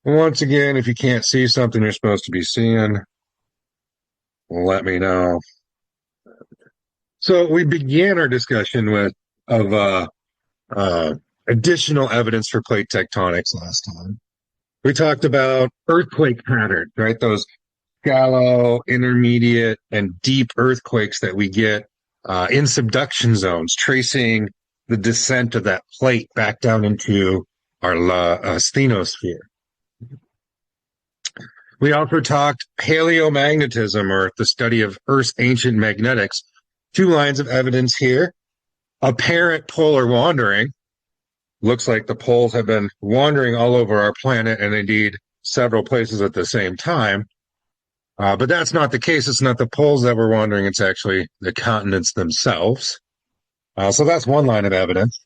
Once again, if you can't see something you're supposed to be seeing, let me know. So we began our discussion with of uh, additional evidence for plate tectonics last time. We talked about earthquake patterns, right? Those shallow, intermediate, and deep earthquakes that we get in subduction zones, tracing the descent of that plate back down into our asthenosphere. We also talked paleomagnetism, or the study of Earth's ancient magnetics. Two lines of evidence here. Apparent polar wandering. Looks like the poles have been wandering all over our planet, and indeed several places at the same time. But that's not the case. It's not the poles that were wandering. It's actually the continents themselves. So that's one line of evidence.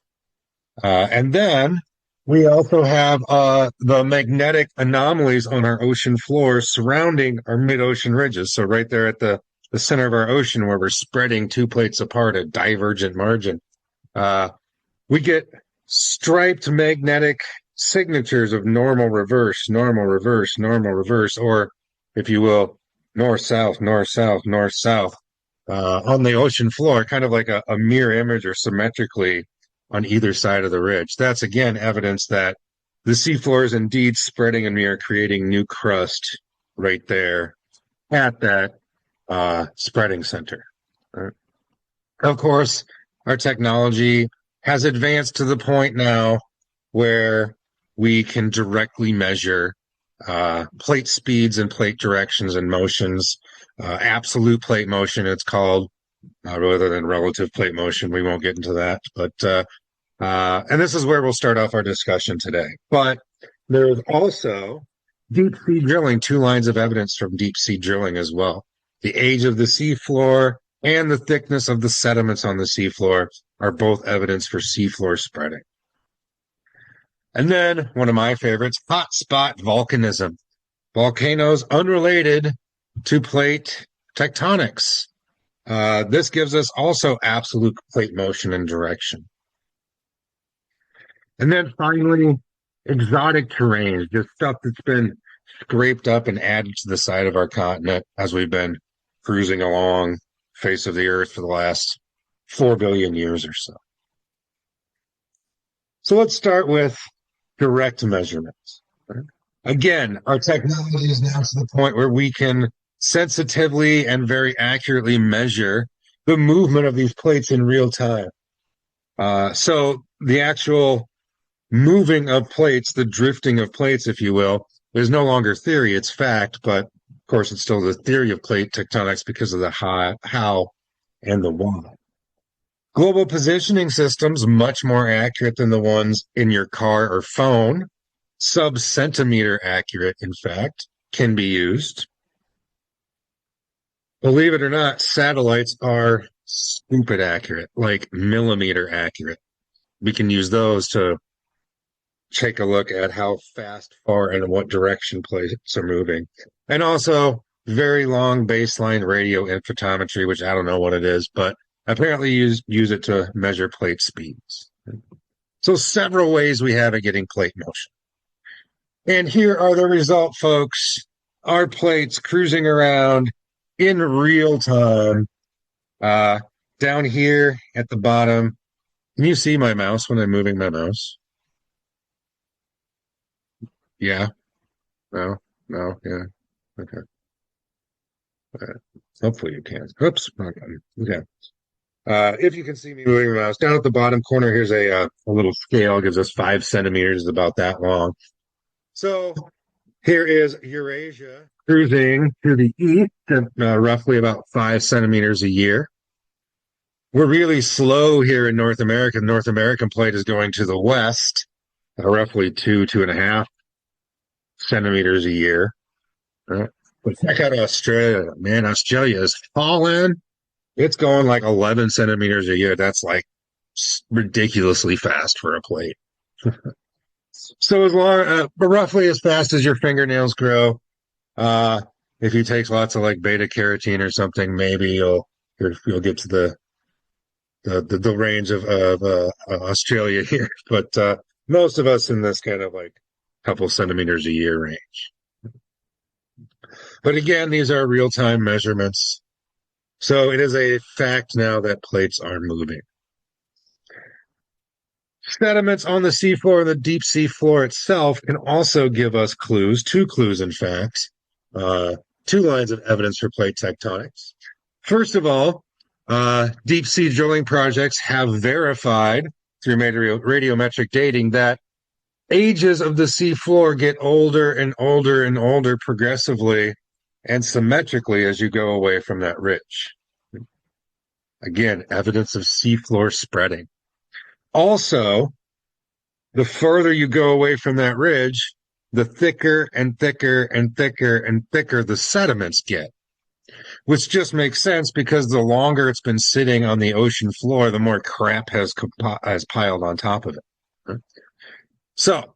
And then we also have the magnetic anomalies on our ocean floor surrounding our mid-ocean ridges. So right there at the center of our ocean where we're spreading two plates apart, a divergent margin, we get striped magnetic signatures of normal, reverse, normal, reverse, normal, reverse, or if you will, north, south, north, south, north, south, on the ocean floor, kind of like a mirror image or symmetrically on either side of the ridge. That's again evidence that the seafloor is indeed spreading and we are creating new crust right there at that spreading center. Right? Of course, our technology has advanced to the point now where we can directly measure plate speeds and plate directions and motions, absolute plate motion, it's called, rather than relative plate motion. We won't get into that, but and this is where we'll start off our discussion today. But there's also deep sea drilling, two lines of evidence from deep sea drilling as well. The age of the seafloor and the thickness of the sediments on the seafloor are both evidence for seafloor spreading. And then one of my favorites, hot spot volcanism. Volcanoes unrelated to plate tectonics. This gives us also absolute plate motion and direction. And then finally, exotic terrains, just stuff that's been scraped up and added to the side of our continent as we've been cruising along face of the earth for the last 4 billion years or so. So let's start with direct measurements. Again, our technology is now to the point where we can sensitively and very accurately measure the movement of these plates in real time. So the actual moving of plates, the drifting of plates, if you will, is no longer theory, it's fact, but of course it's still the theory of plate tectonics because of the how and the why. Global positioning systems, much more accurate than the ones in your car or phone, sub-centimeter accurate, in fact, can be used. Believe it or not, satellites are stupid accurate, like millimeter accurate. We can use those to take a look at how fast, far, and in what direction plates are moving. And also very long baseline radio infotmetry, which I don't know what it is, but apparently use it to measure plate speeds. So several ways we have of getting plate motion. And here are the results, folks. Our plates cruising around in real time. Down here at the bottom, can you see my mouse when I'm moving my mouse? Yeah. No. No. Yeah. Okay. Hopefully you can. Oops. Okay. If you can see me moving my mouse, down at the bottom corner, here's a little scale, gives us 5 centimeters, about that long. So here is Eurasia cruising to the east at roughly about 5 centimeters a year. We're really slow here in North America. The North American plate is going to the west, roughly 2.5 centimeters a year. But check out Australia. Man, Australia is falling. It's going like 11 centimeters a year. That's like ridiculously fast for a plate. So as long, but roughly as fast as your fingernails grow. If you take lots of like beta carotene or something, maybe you'll get to the range of Australia here. But most of us in this kind of like couple centimeters a year range. But again, these are real-time measurements. So it is a fact now that plates are moving. Sediments on the seafloor and the deep sea floor itself can also give us clues, two clues, in fact, two lines of evidence for plate tectonics. First of all, deep sea drilling projects have verified through radiometric dating that ages of the seafloor get older and older and older progressively and symmetrically as you go away from that ridge. Again, evidence of seafloor spreading. Also, the further you go away from that ridge, the thicker and thicker and thicker and thicker the sediments get, which just makes sense because the longer it's been sitting on the ocean floor, the more crap has piled on top of it. So,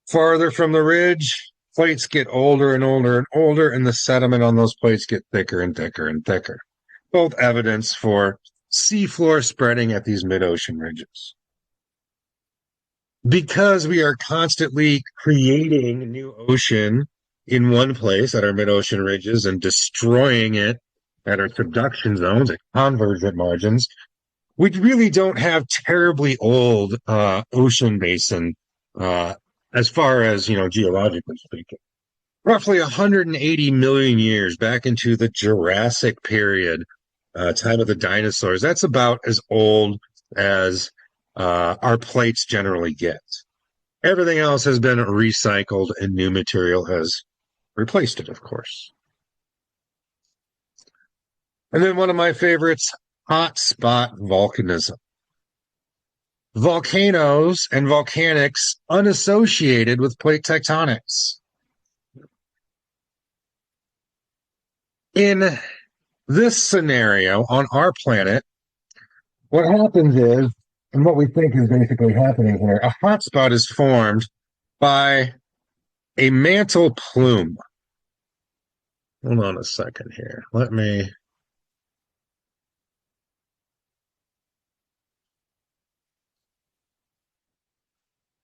farther from the ridge, plates get older and older and older, and the sediment on those plates get thicker and thicker and thicker. Both evidence for seafloor spreading at these mid-ocean ridges. Because we are constantly creating a new ocean in one place at our mid-ocean ridges and destroying it at our subduction zones, at convergent margins, we really don't have terribly old ocean basin as far as, geologically speaking. Roughly 180 million years back into the Jurassic period, time of the dinosaurs. That's about as old as our plates generally get. Everything else has been recycled and new material has replaced it, of course. And then one of my favorites, hotspot volcanism. Volcanoes and volcanics unassociated with plate tectonics. In this scenario on our planet, what happens is, and what we think is basically happening here, a hotspot is formed by a mantle plume. Hold on a second here. Let me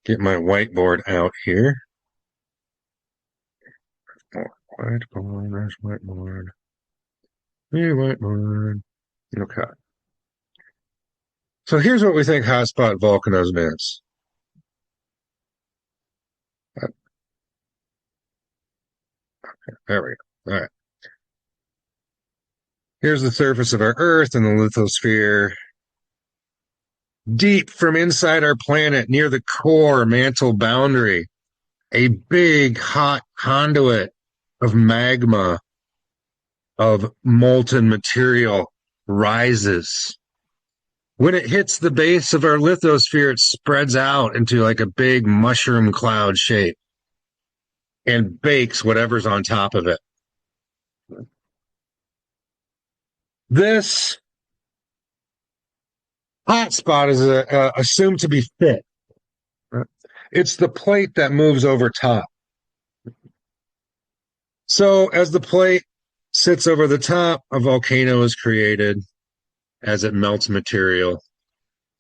get my whiteboard out here. Oh, whiteboard, there's whiteboard. Hey, whiteboard. Okay. So here's what we think hotspot volcanism is. Okay, there we go. All right. Here's the surface of our Earth and the lithosphere. Deep from inside our planet, near the core mantle boundary, a big hot conduit of magma, of molten material rises. When it hits the base of our lithosphere, it spreads out into like a big mushroom cloud shape and bakes whatever's on top of it. This hotspot is assumed to be thick. It's the plate that moves over top. So as the plate sits over the top, a volcano is created as it melts material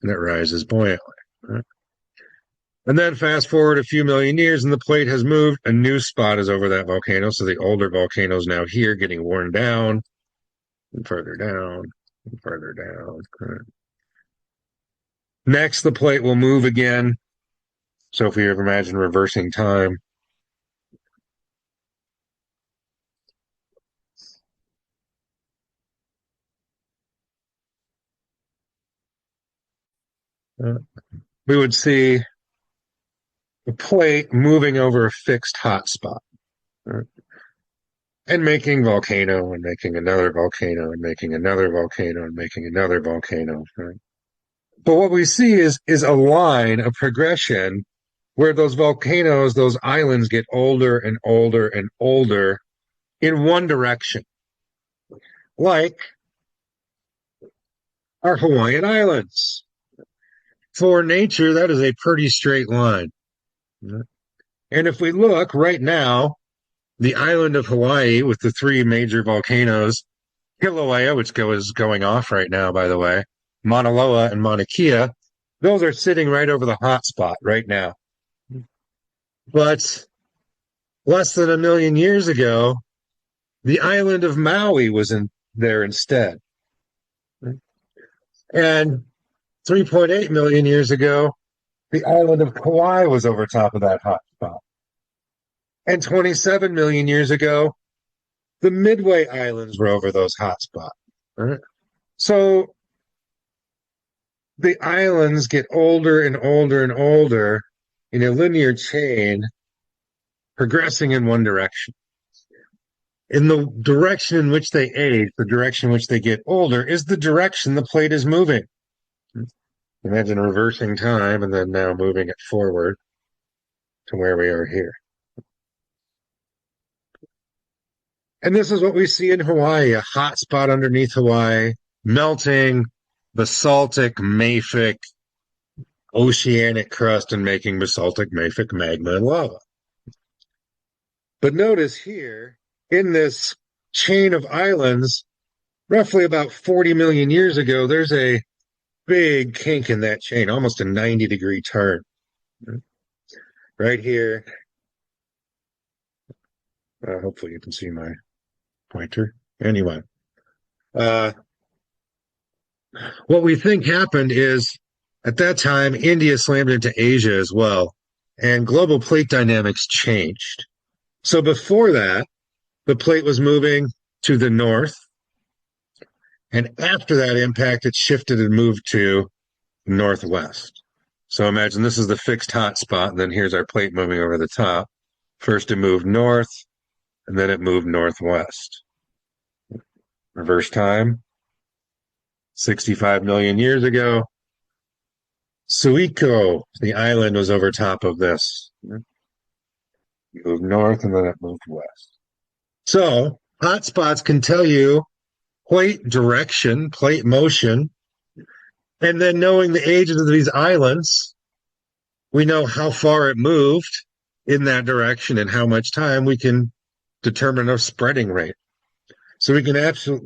and it rises buoyantly. Right? And then fast forward a few million years and the plate has moved, a new spot is over that volcano. So the older volcano is now here getting worn down and further down and further down. Right? Next, the plate will move again. So if we ever imagine reversing time, we would see the plate moving over a fixed hot spot, right? And making volcano and making another volcano and making another volcano and making another volcano. Right? But what we see is a line, a progression where those volcanoes, those islands get older and older and older in one direction. Like our Hawaiian Islands. For nature, that is a pretty straight line. And if we look right now, the island of Hawaii with the three major volcanoes, Kilauea, which is going off right now, by the way, Mauna Loa and Mauna Kea, those are sitting right over the hot spot right now. But less than a million years ago, the island of Maui was in there instead. And 3.8 million years ago, the island of Kauai was over top of that hot spot. And 27 million years ago, the Midway Islands were over those hot spots. Right? So the islands get older and older and older in a linear chain, progressing in one direction. In the direction in which they age, the direction in which they get older, is the direction the plate is moving. Imagine reversing time and then now moving it forward to where we are here. And this is what we see in Hawaii, a hot spot underneath Hawaii, melting basaltic, mafic, oceanic crust and making basaltic, mafic magma and lava. But notice here, in this chain of islands, roughly about 40 million years ago, there's a big kink in that chain, almost a 90-degree turn. Right here. Hopefully you can see my pointer. Anyway, what we think happened is at that time, India slammed into Asia as well, and global plate dynamics changed. So before that, the plate was moving to the north, and after that impact, it shifted and moved to northwest. So imagine this is the fixed hot spot, and then here's our plate moving over the top. First it moved north, and then it moved northwest. Reverse time. 65 million years ago, Suiko, the island, was over top of this. It moved north, and then it moved west. So hotspots can tell you plate direction, plate motion, and then knowing the ages of these islands, we know how far it moved in that direction and how much time we can determine a spreading rate. So we can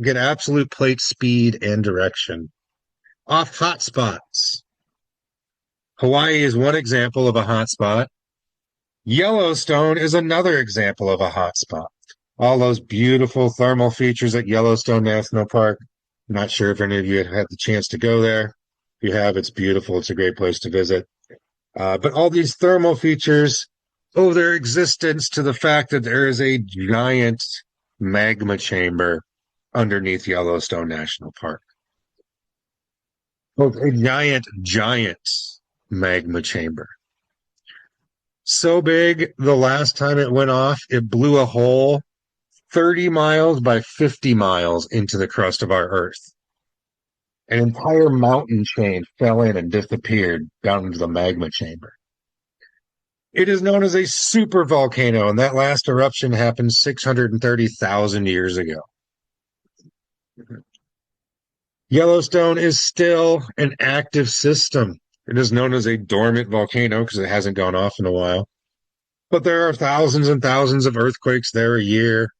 get absolute plate speed and direction off hotspots. Hawaii is one example of a hotspot. Yellowstone is another example of a hotspot. All those beautiful thermal features at Yellowstone National Park. I'm not sure if any of you have had the chance to go there. If you have, it's beautiful. It's a great place to visit. But all these thermal features owe their existence to the fact that there is a giant magma chamber underneath Yellowstone National Park. Well, a giant magma chamber. So big, the last time it went off, it blew a hole 30 miles by 50 miles into the crust of our Earth. An entire mountain chain fell in and disappeared down into the magma chamber. It is known as a supervolcano, and that last eruption happened 630,000 years ago. Yellowstone is still an active system. It is known as a dormant volcano because it hasn't gone off in a while. But there are thousands and thousands of earthquakes there a year.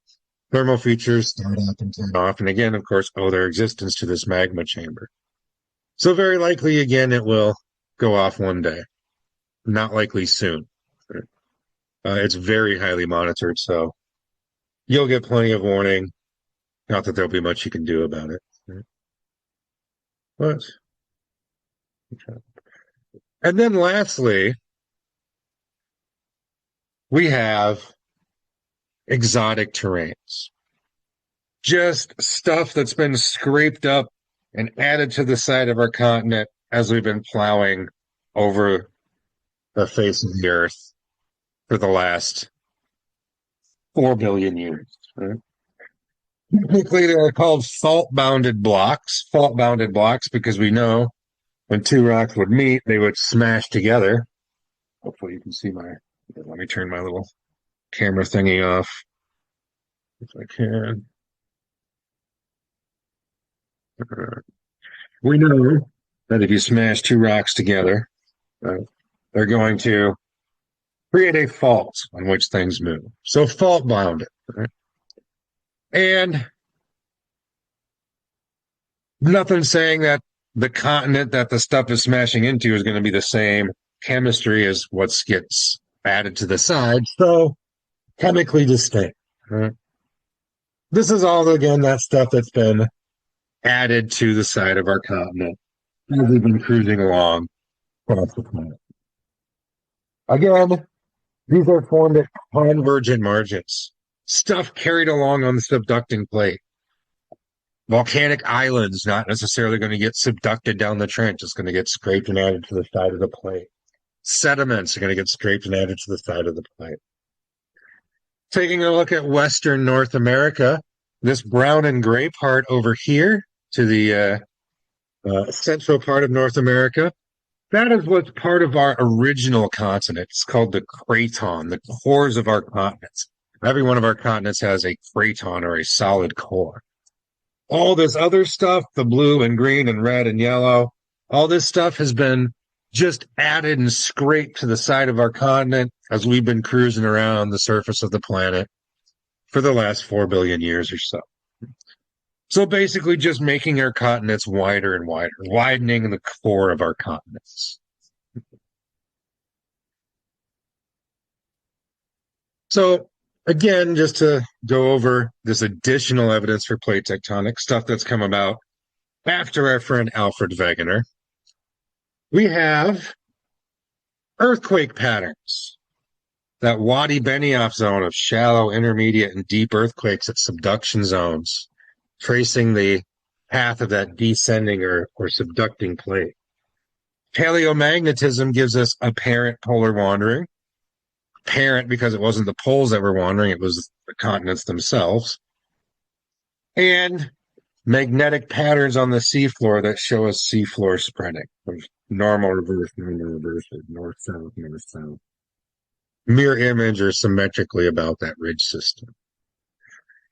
Thermal features start up and turn off, and again, of course, owe their existence to this magma chamber. So very likely, again, it will go off one day. Not likely soon. It's very highly monitored, so you'll get plenty of warning. Not that there'll be much you can do about it. But, and then lastly, we have exotic terrains. Just stuff that's been scraped up and added to the side of our continent as we've been plowing over the face of the earth for the last 4 billion years. Right? Technically, they're called fault-bounded blocks. Fault-bounded blocks because we know when two rocks would meet, they would smash together. Hopefully you can see my... Let me turn my little camera thingy off if I can. We know that if you smash two rocks together, they're going to create a fault on which things move. So fault bounded. Right? And nothing saying that the continent that the stuff is smashing into is going to be the same chemistry as what gets added to the side, so chemically distinct. Right? This is all, again, that stuff that's been added to the side of our continent as we've been cruising along across the planet. Again, these are formed at convergent margins. Stuff carried along on the subducting plate. Volcanic islands not necessarily going to get subducted down the trench. It's going to get scraped and added to the side of the plate. Sediments are going to get scraped and added to the side of the plate. Taking a look at Western North America, this brown and gray part over here to the central part of North America, that is what's part of our original continent. It's called the craton, the cores of our continents. Every one of our continents has a craton or a solid core. All this other stuff, the blue and green and red and yellow, all this stuff has been just added and scraped to the side of our continent as we've been cruising around the surface of the planet for the last 4 billion years or so. So basically just making our continents wider and wider, widening the core of our continents. So again, just to go over this additional evidence for plate tectonics, stuff that's come about after our friend Alfred Wegener, we have earthquake patterns. That Wadi Benioff zone of shallow, intermediate, and deep earthquakes at subduction zones, tracing the path of that descending or subducting plate. Paleomagnetism gives us apparent polar wandering. Apparent because it wasn't the poles that were wandering, it was the continents themselves. And magnetic patterns on the seafloor that show us seafloor spreading. Normal, reverse, north, south, north, south. Mirror image or symmetrically about that ridge system.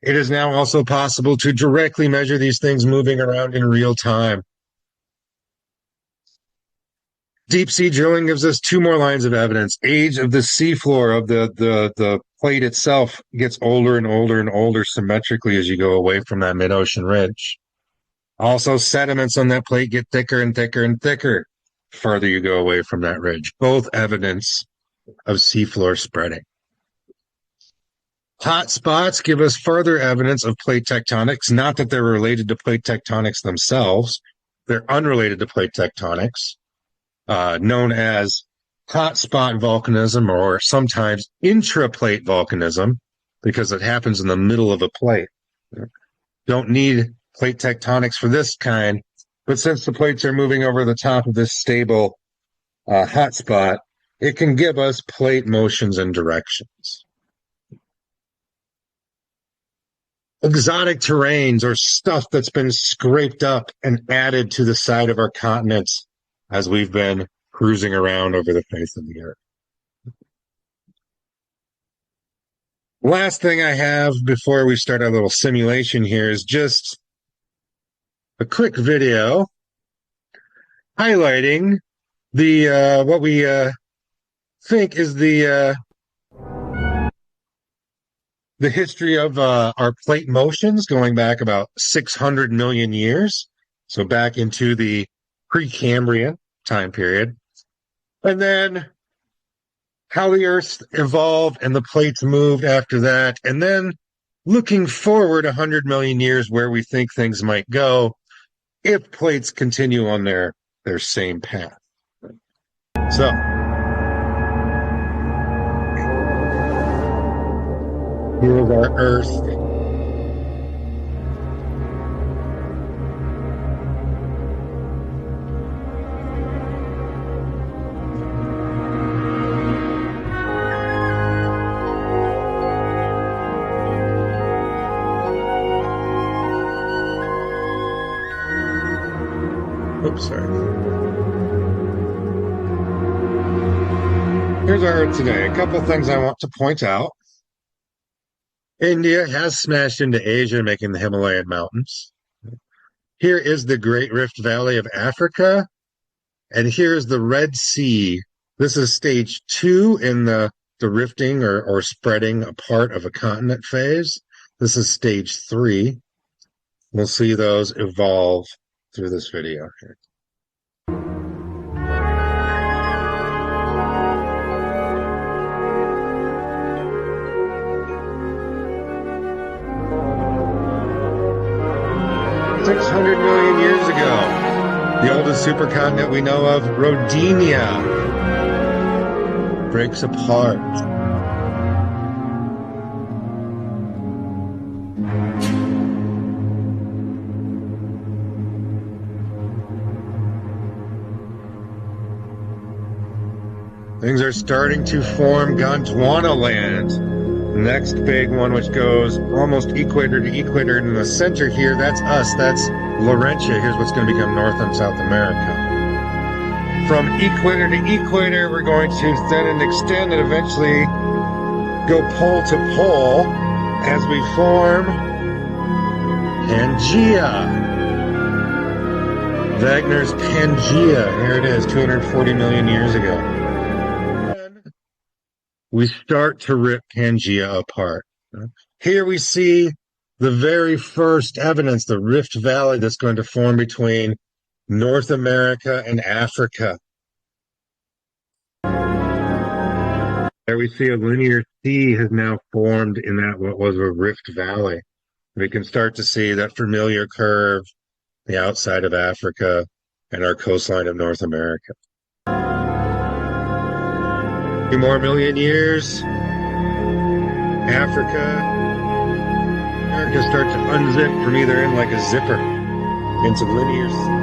It is now also possible to directly measure these things moving around in real time. Deep sea drilling gives us 2 more lines of evidence. Age of the seafloor of the plate itself gets older and older and older symmetrically as you go away from that mid-ocean ridge. Also, sediments on that plate get thicker and thicker and thicker the farther you go away from that ridge. Both evidence of seafloor spreading. Hot spots give us further evidence of plate tectonics, not that they're related to plate tectonics themselves. They're unrelated to plate tectonics. Known as hotspot volcanism or sometimes intraplate volcanism because it happens in the middle of a plate. Don't need plate tectonics for this kind, but since the plates are moving over the top of this stable hotspot, it can give us plate motions and directions. Exotic terrains or stuff that's been scraped up and added to the side of our continents as we've been cruising around over the face of the earth. Last thing I have before we start our little simulation here is just a quick video highlighting the what we think is the history of our plate motions going back about 600 million years. So back into the Precambrian time period. And then how the Earth evolved and the plates moved after that. And then looking forward 100 million years where we think things might go if plates continue on their same path. So here's our Earth. Oops, sorry. Here's our Earth today. A couple things I want to point out. India has smashed into Asia, making the Himalayan mountains. Here is the Great Rift Valley of Africa. And here's the Red Sea. This is stage 2 in the rifting or spreading apart of a continent phase. This is stage 3. We'll see those evolve through this video here. 600 million years ago, the oldest supercontinent we know of, Rodinia, breaks apart. Things are starting to form Gondwana land. Next big one, which goes almost equator to equator in the center here, that's us. That's Laurentia. Here's what's going to become North and South America. From equator to equator, we're going to thin and extend and eventually go pole to pole as we form Pangea. Wagner's Pangea. Here it is, 240 million years ago. We start to rip Pangea apart. Here we see the very first evidence, the Rift Valley that's going to form between North America and Africa. There we see a linear sea has now formed in that what was a Rift Valley. We can start to see that familiar curve, the outside of Africa and our coastline of North America. 2 more million years, Africa start to unzip from either end like a zipper into linear sea.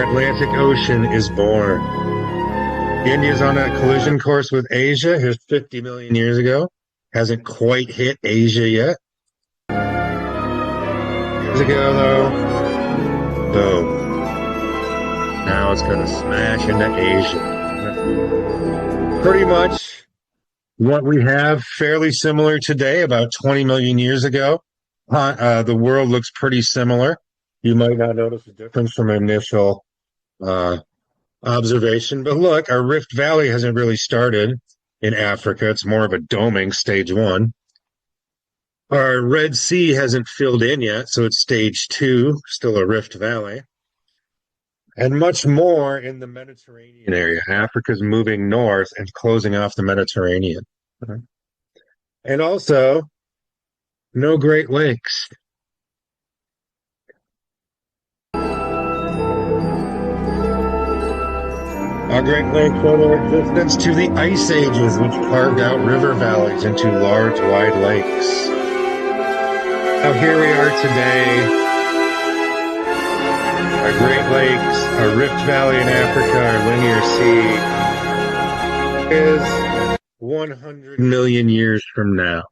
Atlantic Ocean is born. India's on a collision course with Asia. Here's 50 million years ago. Hasn't quite hit Asia yet. Years ago, though, boom. Now it's going to smash into Asia. Pretty much what we have fairly similar today, about 20 million years ago. The world looks pretty similar. You might not notice a difference from initial observation, but look, our Rift Valley hasn't really started in Africa. It's more of a doming, stage 1. Our Red Sea hasn't filled in yet, so it's stage 2, still a Rift Valley. And much more in the Mediterranean area. Africa's moving north and closing off the Mediterranean. And also, no Great Lakes. Our Great Lakes owe their existence to the ice ages, which carved out river valleys into large, wide lakes. Now here we are today. Our Great Lakes, our Rift Valley in Africa, our linear sea is 100 million years from now.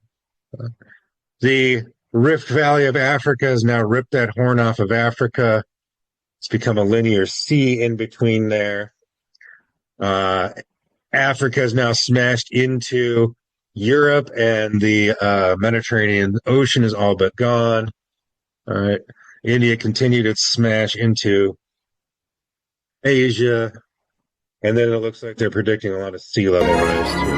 The Rift Valley of Africa has now ripped that horn off of Africa. It's become a linear sea in between there. Africa is now smashed into Europe, and the Mediterranean Ocean is all but gone. All right. India continued its smash into Asia, and then it looks like they're predicting a lot of sea level rise too.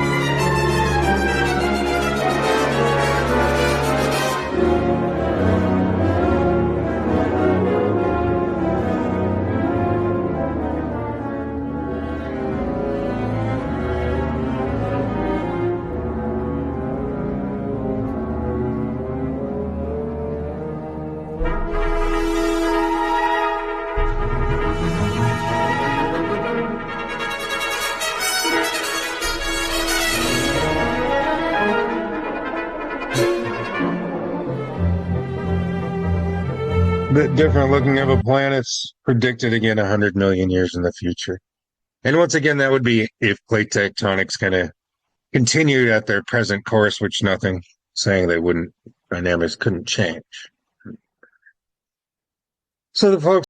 Bit different looking of a planet's predicted again 100 million years in the future. And once again, that would be if plate tectonics kind of continued at their present course, which nothing saying they wouldn't, dynamics couldn't change. So the folks